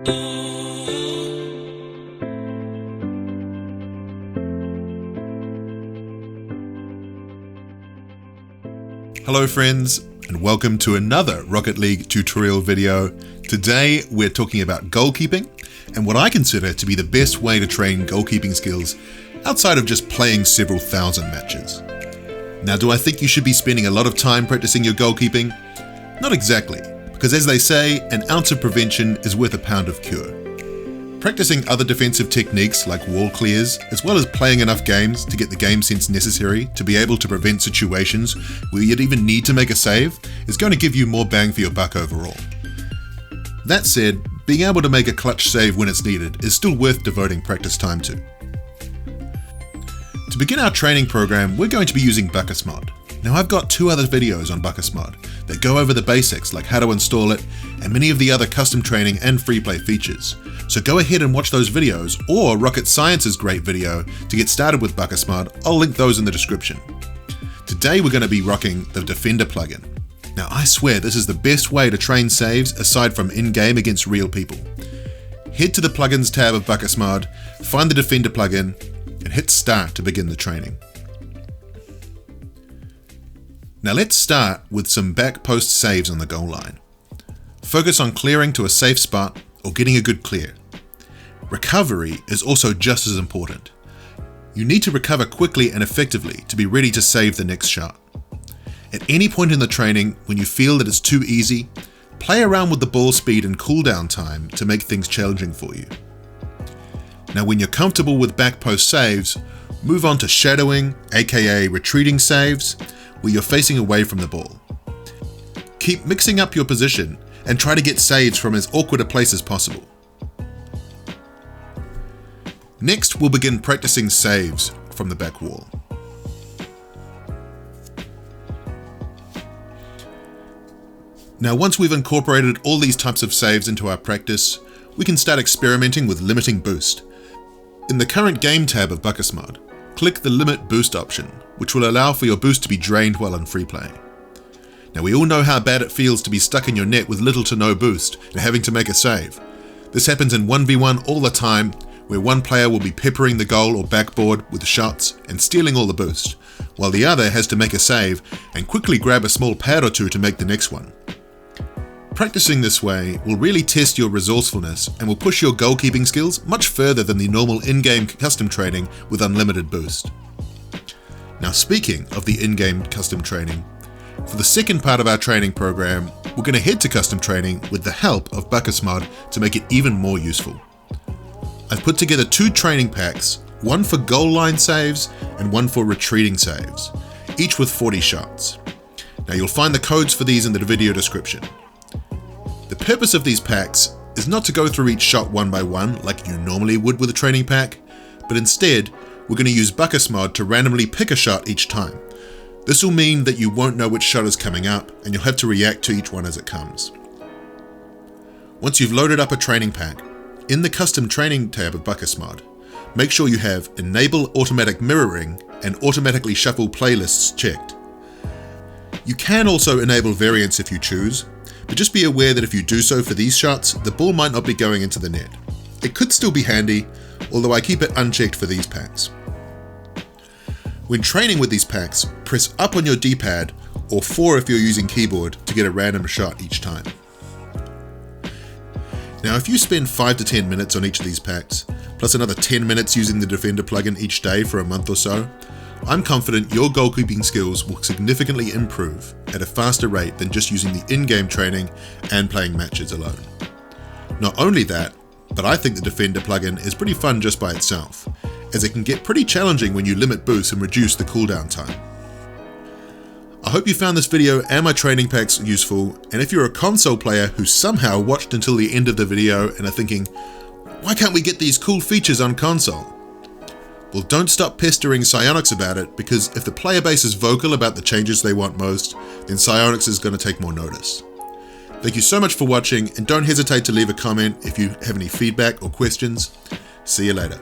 Hello friends, and welcome to another Rocket League tutorial video. Today we're talking about goalkeeping and what I consider to be the best way to train goalkeeping skills outside of just playing several thousand matches. Now, do I think you should be spending a lot of time practicing your goalkeeping? Not exactly, because as they say, an ounce of prevention is worth a pound of cure. Practicing other defensive techniques like wall clears, as well as playing enough games to get the game sense necessary to be able to prevent situations where you'd even need to make a save, is going to give you more bang for your buck overall. That said, being able to make a clutch save when it's needed is still worth devoting practice time to. To begin our training program, we're going to be using Bakkesmod. Now, I've got two other videos on Bakkesmod that go over the basics like how to install it and many of the other custom training and free play features. So go ahead and watch those videos, or Rocket Science's great video to get started with Bakkesmod. I'll link those in the description. Today we're going to be rocking the Defender plugin. Now, I swear this is the best way to train saves aside from in-game against real people. Head to the plugins tab of Bakkesmod, find the Defender plugin, and hit start to begin the training. Now let's start with some back post saves on the goal line. Focus on clearing to a safe spot or getting a good clear. Recovery is also just as important. You need to recover quickly and effectively to be ready to save the next shot. At any point in the training, when you feel that it's too easy, play around with the ball speed and cooldown time to make things challenging for you. Now, when you're comfortable with back post saves, move on to shadowing, aka retreating saves, where you're facing away from the ball. Keep mixing up your position and try to get saves from as awkward a place as possible. Next, we'll begin practicing saves from the back wall. Now, once we've incorporated all these types of saves into our practice, we can start experimenting with limiting boost. In the current game tab of Bakkesmod, click the limit boost option, which will allow for your boost to be drained while in free play. Now, we all know how bad it feels to be stuck in your net with little to no boost and having to make a save. This happens in 1v1 all the time, where one player will be peppering the goal or backboard with shots and stealing all the boost, while the other has to make a save and quickly grab a small pad or two to make the next one. Practicing this way will really test your resourcefulness and will push your goalkeeping skills much further than the normal in-game custom training with unlimited boost. Now, speaking of the in-game custom training, for the second part of our training program, we're going to head to custom training with the help of Bakkesmod to make it even more useful. I've put together two training packs, one for goal line saves and one for retreating saves, each with 40 shots. Now, you'll find the codes for these in the video description. The purpose of these packs is not to go through each shot one by one like you normally would with a training pack, but instead, we're going to use Bakkesmod to randomly pick a shot each time. This will mean that you won't know which shot is coming up, and you'll have to react to each one as it comes. Once you've loaded up a training pack, in the custom training tab of Bakkesmod, make sure you have enable automatic mirroring and automatically shuffle playlists checked. You can also enable variants if you choose, but just be aware that if you do so for these shots, the ball might not be going into the net. It could still be handy, although I keep it unchecked for these packs. When training with these packs, press up on your D-pad, or 4 if you're using keyboard, to get a random shot each time. Now, if you spend 5 to 10 minutes on each of these packs, plus another 10 minutes using the Defender plugin each day for a month or so, I'm confident your goalkeeping skills will significantly improve at a faster rate than just using the in-game training and playing matches alone. Not only that, but I think the Defender plugin is pretty fun just by itself, as it can get pretty challenging when you limit boosts and reduce the cooldown time. I hope you found this video and my training packs useful, and if you're a console player who somehow watched until the end of the video and are thinking, why can't we get these cool features on console? Well, don't stop pestering Psyonix about it, because if the player base is vocal about the changes they want most, then Psyonix is going to take more notice. Thank you so much for watching, and don't hesitate to leave a comment if you have any feedback or questions. See you later.